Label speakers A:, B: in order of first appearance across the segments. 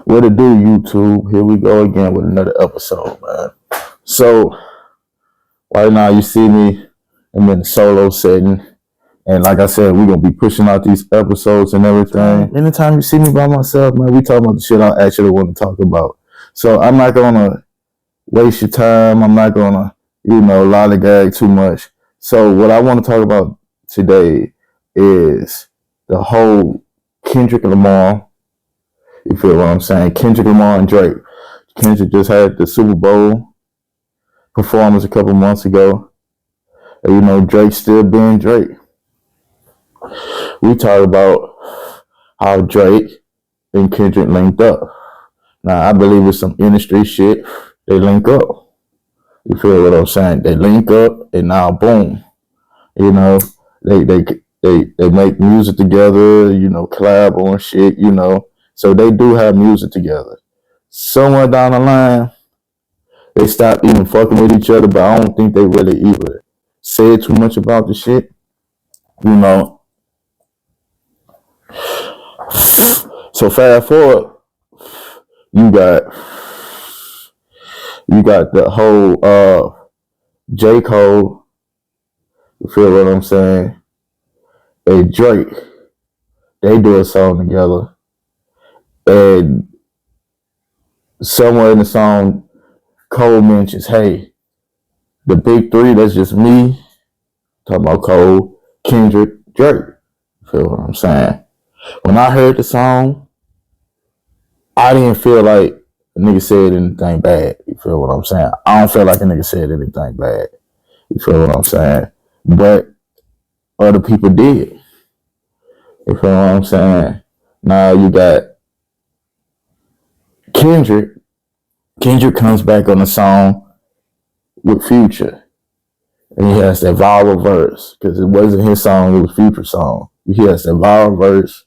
A: What it do, YouTube? Here we go again with another episode, man. So, right now you see me, I'm in the solo setting. And like I said, we're going to be pushing out these episodes and everything. Anytime you see me by myself, man, we talking about the shit I actually want to talk about. So, I'm not going to waste your time. I'm not going to, lollygag too much. So, what I want to talk about today is the whole Kendrick Lamar. You feel what I'm saying? Kendrick Lamar and Drake. Kendrick just had the Super Bowl performance a couple months ago. And, Drake still being Drake. We talk about how Drake and Kendrick linked up. Now, I believe it's some industry shit. They link up. You feel what I'm saying? They link up, and now, boom. They make music together, collab on shit, So they do have music together. Somewhere down the line, they stopped even fucking with each other, but I don't think they really either said too much about the shit. So fast forward, you got the whole J. Cole, you feel what I'm saying, and Drake. They do a song together. And somewhere in the song, Cole mentions, hey, the big three, that's just me. Talking about Cole, Kendrick, Drake. You feel what I'm saying? When I heard the song, I didn't feel like a nigga said anything bad. You feel what I'm saying? I don't feel like a nigga said anything bad. You feel what I'm saying? But other people did. You feel what I'm saying? Now you got Kendrick. Kendrick comes back on the song with Future. And he has that viral verse. Because it wasn't his song, it was Future's song. He has that viral verse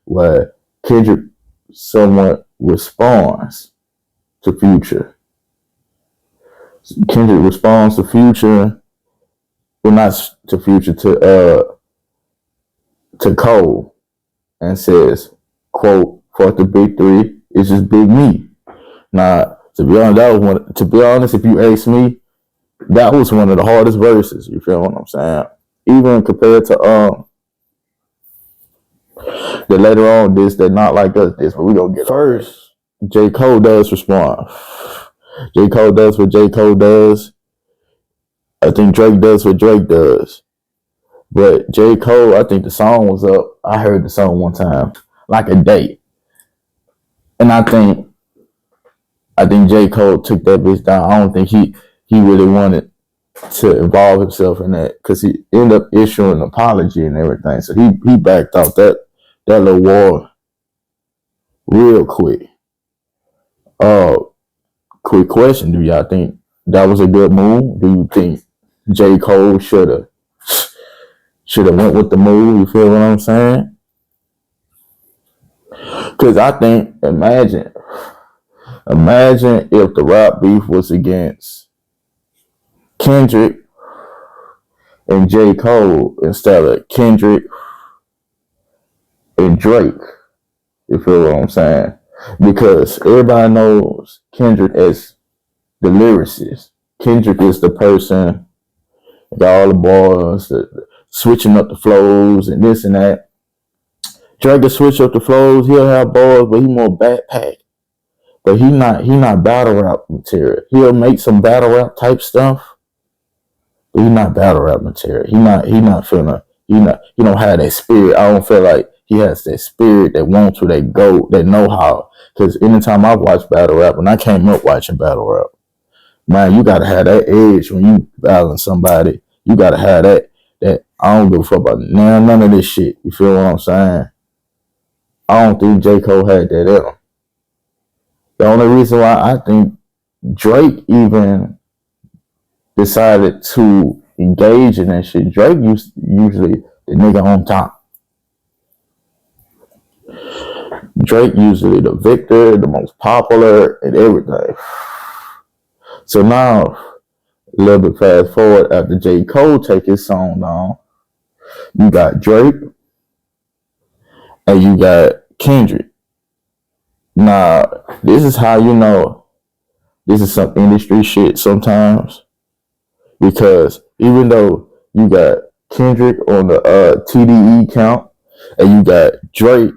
A: where Kendrick somewhat responds to Future. Kendrick responds to Future. Well, not to Future, to Cole. And says, quote, "Fuck the big three, it's just big me." Now, to be honest, if you ask me, that was one of the hardest verses. You feel what I'm saying? Even compared to the later on this, they're not like us this, but we gonna get first. J. Cole does respond. J. Cole does what J. Cole does. I think Drake does what Drake does. But J. Cole, I think the song was up. I heard the song one time, like a day. And I think J. Cole took that bitch down. I don't think he really wanted to involve himself in that, because he ended up issuing an apology and everything. So he backed out that little war real quick. Quick question: do y'all think that was a good move? Do you think J. Cole should have went with the move? You feel what I'm saying? Because I think, imagine if the rap beef was against Kendrick and J. Cole instead of Kendrick and Drake. You feel what I'm saying? Because everybody knows Kendrick as the lyricist. Kendrick is the person, got all the bars, switching up the flows and this and that. Drake can switch up the flows, he'll have bars, but he more backpack. But he not battle rap material. He'll make some battle rap type stuff, but he not battle rap material. He don't have that spirit. I don't feel like he has that spirit that wants to, that know how. Because anytime I watch battle rap, when I came up watching battle rap, man, you gotta have that edge when you battling somebody. You gotta have that I don't give a fuck about none of this shit. You feel what I'm saying? I don't think J. Cole had that in him. The only reason why I think Drake even decided to engage in that shit, Drake usually the nigga on top. Drake usually the victor, the most popular, and everything. So now, a little bit fast forward, after J. Cole take his song down, you got Drake and you got Kendrick. Nah, this is how you know this is some industry shit sometimes. Because even though you got Kendrick on the TDE count and you got Drake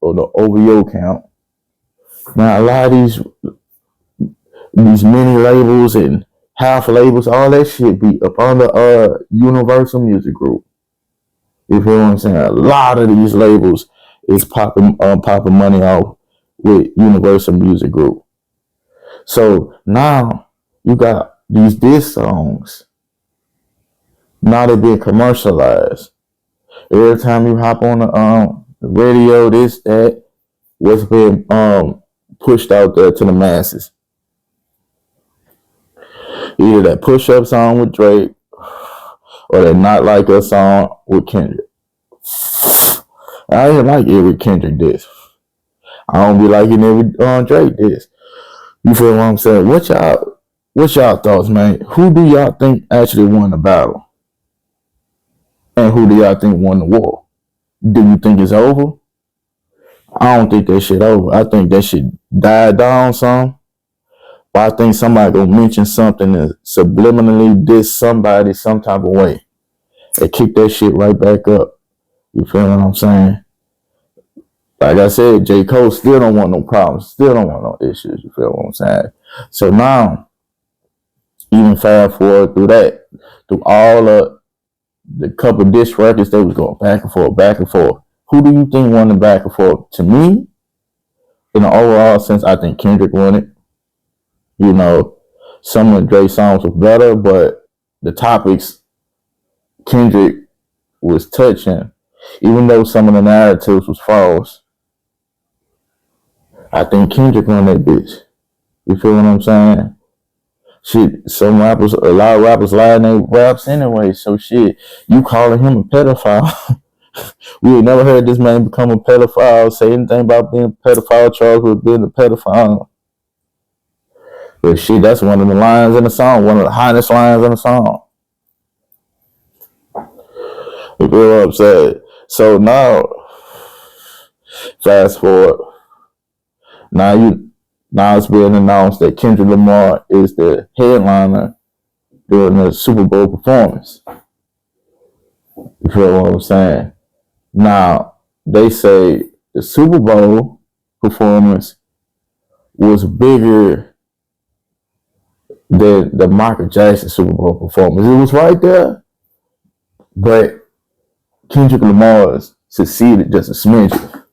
A: on the OVO count, now a lot of these mini labels and half labels, all that shit be up on the Universal Music Group. You feel what I'm saying? A lot of these labels is popping money off with Universal Music Group. So now you got these diss songs. Now they're being commercialized. Every time you hop on the radio, this, that, what's being pushed out there to the masses. Either that push-up song with Drake or that Not Like Us song with Kendrick. I didn't like every Kendrick diss. I don't be liking every Drake diss. You feel what I'm saying? What's y'all thoughts, man? Who do y'all think actually won the battle? And who do y'all think won the war? Do you think it's over? I don't think that shit over. I think that shit died down some. But I think somebody gonna mention something and subliminally diss somebody some type of way. And kick that shit right back up. You feel what I'm saying? Like I said, J. Cole still don't want no problems. Still don't want no issues. You feel what I'm saying? So now, even fast forward through all the couple diss records that was going back and forth, back and forth. Who do you think won the back and forth? To me, in the overall sense, I think Kendrick won it. You know, some of Drake's songs were better, but the topics Kendrick was touching, even though some of the narratives was false, I think Kendrick won that bitch. You feel what I'm saying? Shit, a lot of rappers lie in their raps anyway, so shit, you calling him a pedophile. We ain't never heard this man become a pedophile, say anything about being a pedophile, charged with being a pedophile. But shit, that's one of the lines in the song, one of the hottest lines in the song. You feel what I'm saying? So now, fast forward. Now it's being announced that Kendrick Lamar is the headliner during the Super Bowl performance. You feel what I'm saying? Now, they say the Super Bowl performance was bigger than the Michael Jackson Super Bowl performance. It was right there, but Kendrick Lamar succeeded just a smidge.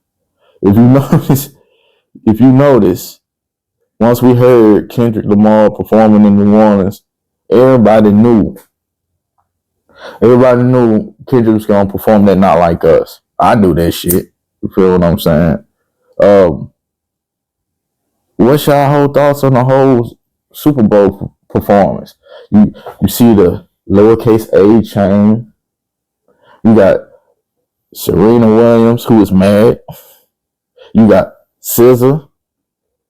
A: If you notice, once we heard Kendrick Lamar performing in New Orleans, everybody knew Kendrick was going to perform that Not Like Us. I knew that shit. You feel what I'm saying? What's y'all whole thoughts on the whole Super Bowl performance? You see the lowercase A chain. You got Serena Williams, who is mad. You got SZA.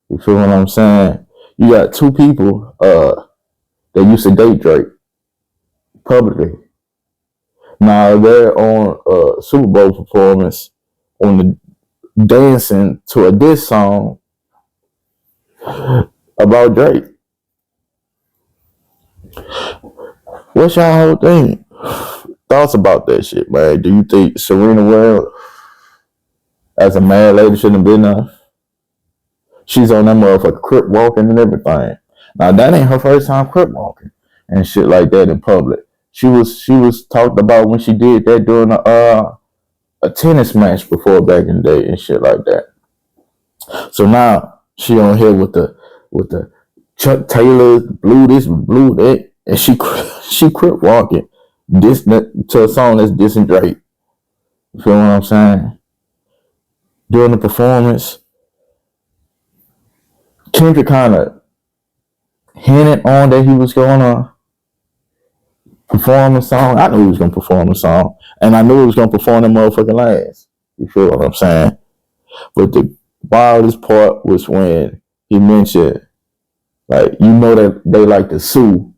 A: You feel what I'm saying? You got two people that used to date Drake publicly. Now they're on a Super Bowl performance on the dancing to a diss song about Drake. What's y'all whole thing? Thoughts about that shit, man? Do you think Serena Williams, as a mad lady, shouldn't have been there? She's on that motherfucker crip walking and everything. Now that ain't her first time crip walking and shit like that in public. She was talked about when she did that during a tennis match before back in the day and shit like that. So now she on here with the Chuck Taylor, blue this, blue that, and she crip walking this to a song that's dissing Drake. You feel what I'm saying? During the performance, Kendrick kind of hinted on that he was going to perform a song. I knew he was going to perform a song, and I knew he was going to perform the motherfucking last. You feel what I'm saying? But the wildest part was when he mentioned, like, you know that they like to sue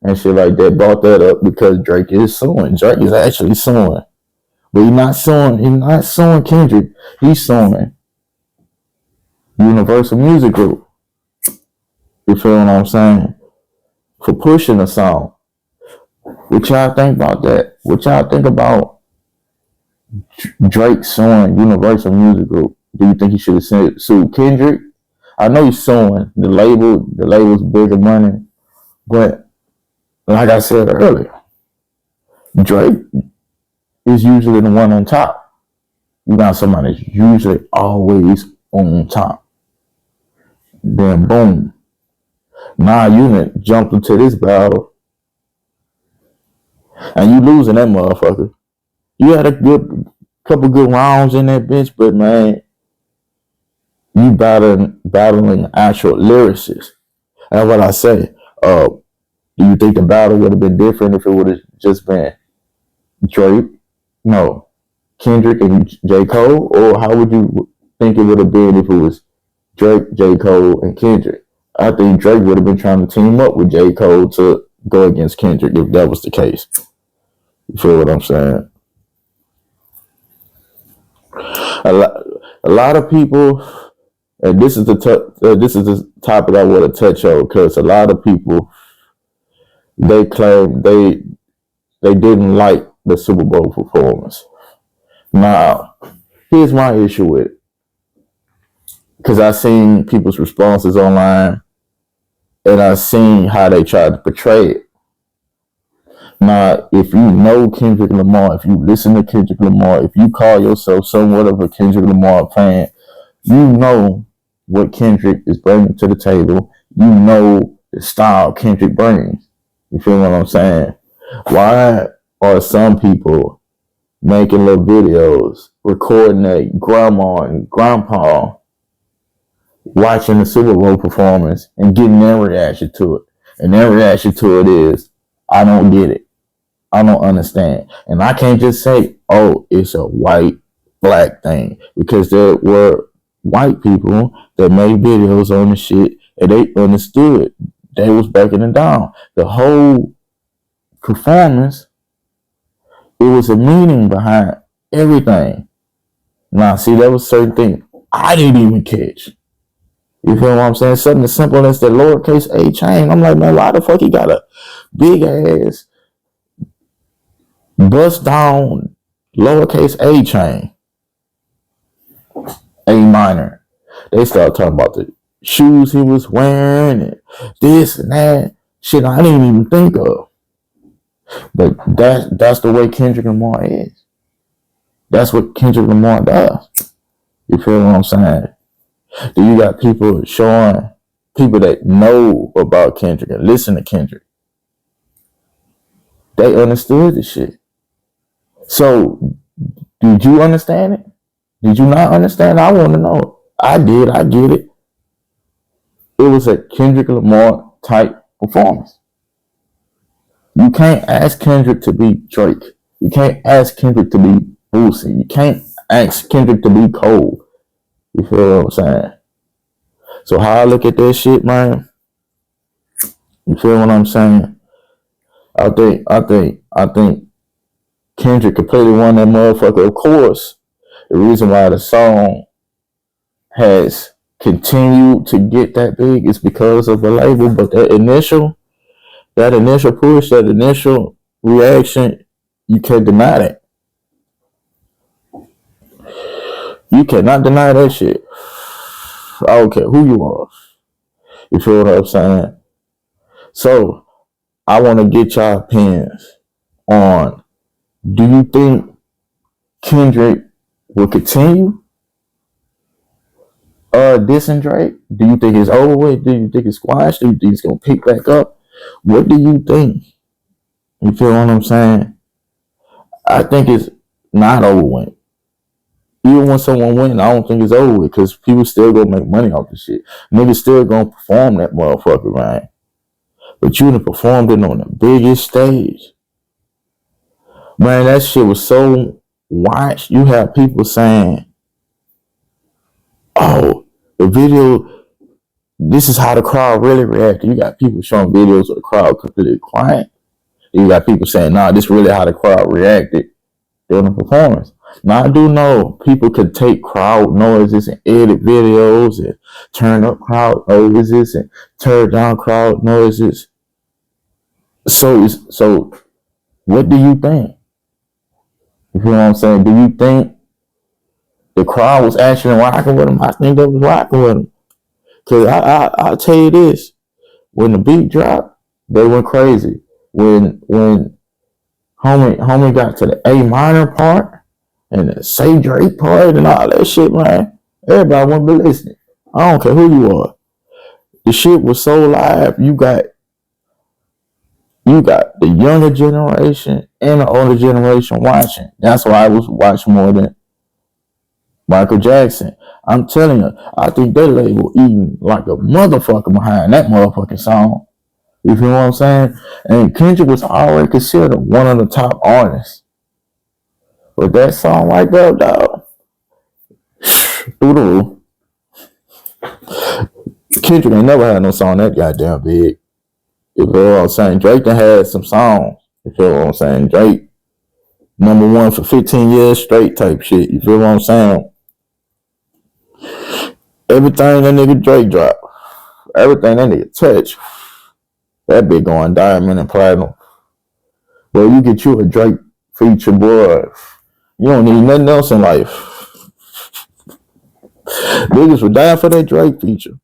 A: and shit like that. Brought that up because Drake is suing. Drake is actually suing. But he's not suing Kendrick. He's suing Universal Music Group. You feel what I'm saying? For pushing a song. What y'all think about that? What y'all think about Drake suing Universal Music Group? Do you think he should have sued Kendrick? I know he's suing the label. The label's bigger money. But like I said earlier, Drake is usually the one on top. You got somebody that's usually always on top. Then boom. Now you jumped into this battle and you losing that motherfucker. You had a couple good rounds in that bitch, but man, you battling actual lyricists. That's what I say. Do you think the battle would have been different if it would have just been Drake? No. Kendrick and J. Cole? Or how would you think it would have been if it was Drake, J. Cole, and Kendrick? I think Drake would have been trying to team up with J. Cole to go against Kendrick if that was the case. You feel what I'm saying? A lot of people, and this is the topic I want to touch on, because a lot of people, they claim they didn't like the Super Bowl performance. Now, here's my issue with it, because I seen people's responses online, and I seen how they tried to portray it. Now, if you know Kendrick Lamar, if you listen to Kendrick Lamar, if you call yourself somewhat of a Kendrick Lamar fan, you know what Kendrick is bringing to the table. You know the style Kendrick brings. You feel what I'm saying? Why are some people making little videos, recording their grandma and grandpa watching the Super Bowl performance and getting their reaction to it? And their reaction to it is, I don't get it. I don't understand. And I can't just say, oh, it's a white, black thing. Because there were white people that made videos on the shit and they understood. They was breaking it down. The whole performance, it was a meaning behind everything. Now, see, there was certain things I didn't even catch. You feel what I'm saying? Something as simple as the lowercase a chain. I'm like, man, why the fuck he got a big ass bust down lowercase a chain? A minor. They start talking about the shoes he was wearing and this and that. Shit I didn't even think of. But that's the way Kendrick Lamar is. That's what Kendrick Lamar does. You feel what I'm saying? Then you got people showing people that know about Kendrick and listen to Kendrick. They understood the shit. So, did you understand it? Did you not understand? I want to know. I did. I get it. It was a Kendrick Lamar type performance. You can't ask Kendrick to be Drake. You can't ask Kendrick to be Boosie. You can't ask Kendrick to be Cole. You feel what I'm saying? So how I look at that shit, man, you feel what I'm saying? I think Kendrick completely won that motherfucker. Of course, the reason why the song has continued to get that big is because of the label, but that initial push, that initial reaction, you can't deny that. You cannot deny that shit. I don't care who you are. You feel what I'm saying? So, I want to get y'all opinions on, do you think Kendrick will continue dissing Drake? Do you think it's over with? Do you think it's squashed? Do you think it's going to pick back up? What do you think? You feel what I'm saying? I think it's not over with. Even when someone wins, I don't think it's over with, because people still gonna make money off the shit. Niggas still gonna perform that motherfucker, man. But you done performed it on the biggest stage. Man, that shit was so watched. You have people saying, oh, the video, this is how the crowd really reacted. You got people showing videos of the crowd completely quiet. You got people saying, nah, this is really how the crowd reacted during the performance. Now I do know people could take crowd noises and edit videos and turn up crowd noises and turn down crowd noises. So what do you think? You feel what I'm saying? Do you think the crowd was actually rocking with him? I think they was rocking with him. Cause I'll tell you this: when the beat dropped, they went crazy. When homie got to the A minor part and the Say Drake part and all that shit, man, everybody want to be listening. I don't care who you are. The shit was so live. You got the younger generation and the older generation watching. That's why I was watching more than Michael Jackson. I'm telling you, I think that label eating like a motherfucker behind that motherfucking song. You feel what I'm saying? And Kendrick was already considered one of the top artists. But that song right there, dog, through the roof. Kendrick ain't never had no song that goddamn big. You feel what I'm saying? Drake done had some songs. You feel what I'm saying? Drake, number one for 15 years straight type shit. You feel what I'm saying? Everything that nigga Drake dropped, everything that nigga touch, that bitch going diamond and platinum. Well, you get you a Drake feature, boy. You don't need nothing else in life. Niggas were dying for that Drake feature.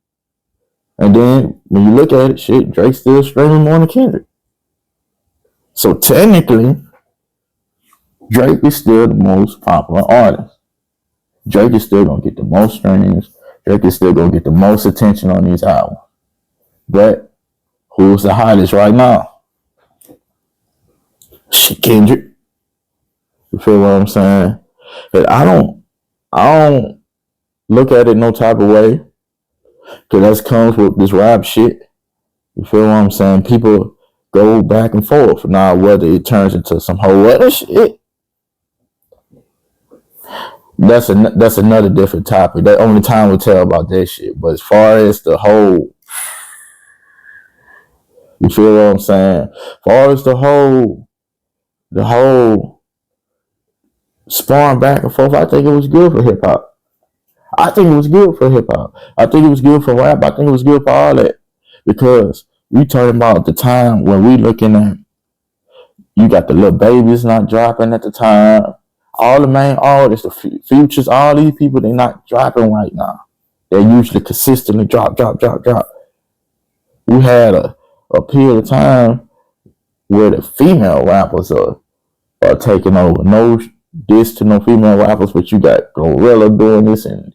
A: And then when you look at it, shit, Drake's still streaming more than Kendrick. So technically, Drake is still the most popular artist. Drake is still gonna get the most streams. Drake is still gonna get the most attention on these albums. But who's the hottest right now? Shit, Kendrick. You feel what I'm saying? But I don't look at it no type of way. Cause that comes with this rap shit. You feel what I'm saying? People go back and forth. Now whether it turns into some whole other shit, that's another different topic. That only time will tell about that shit. But as far as the whole, you feel what I'm saying? As far as the whole sparring back and forth, I think it was good for hip hop. I think it was good for hip hop. I think it was good for rap. I think it was good for all that. Because we talking about the time when we looking at, you got the little babies not dropping at the time. All the main artists, the Futures, all these people, they not dropping right now. They usually consistently drop. We had a period of time where the female rappers are taking over. No diss to no female rappers, but you got Gorilla doing this and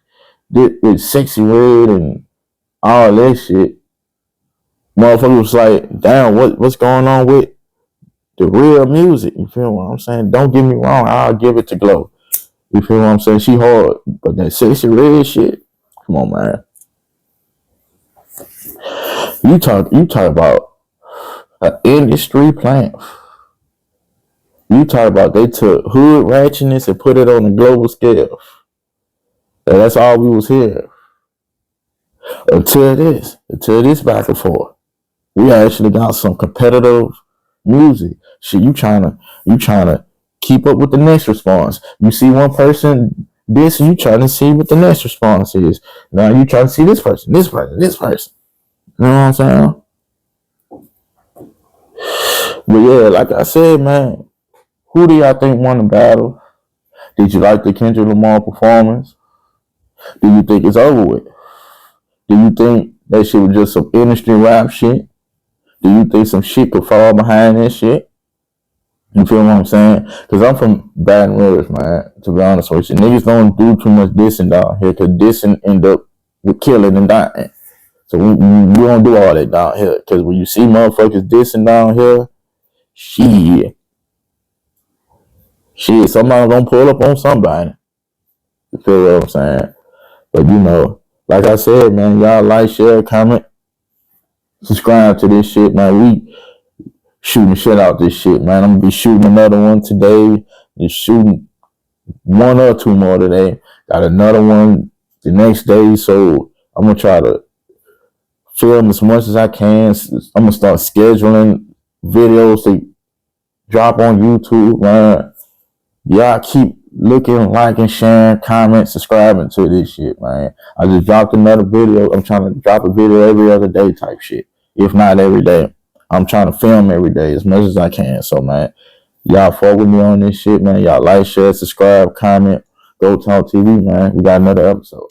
A: with Sexy Red and all that shit. Motherfucker was like, damn, what's going on with the real music? You feel what I'm saying? Don't get me wrong, I'll give it to Glow. You feel what I'm saying? She hard, but that Sexy Red shit, come on, man. You talk about an industry plant. You talk about they took hood ratchetness and put it on a global scale. And that's all we was here. Until this back and forth. We actually got some competitive music. Shit, you trying to keep up with the next response. You see one person this, you trying to see what the next response is. Now you trying to see this person. You know what I'm saying? But yeah, like I said, man, who do y'all think won the battle? Did you like the Kendrick Lamar performance? Do you think it's over with? Do you think that shit was just some industry rap shit? Do you think some shit could fall behind that shit? You feel what I'm saying? Because I'm from Baton Rouge, man, to be honest with you. Niggas don't do too much dissing down here because dissing end up with killing and dying. So we don't do all that down here. Because when you see motherfuckers dissing down here, shit, somebody gonna pull up on somebody. You feel what I'm saying? But you know, like I said, man, y'all like, share, comment, subscribe to this shit, man. We shooting shit out this shit, man. I'm gonna be shooting another one today. Just shooting one or two more today. Got another one the next day, so I'm gonna try to film as much as I can. I'm gonna start scheduling videos to drop on YouTube, man. Y'all keep looking, liking, sharing, comment, subscribing to this shit, man. I just dropped another video. I'm trying to drop a video every other day type shit. If not every day. I'm trying to film every day as much as I can. So, man, y'all fuck with me on this shit, man. Y'all like, share, subscribe, comment. Go Talk TV, man. We got another episode.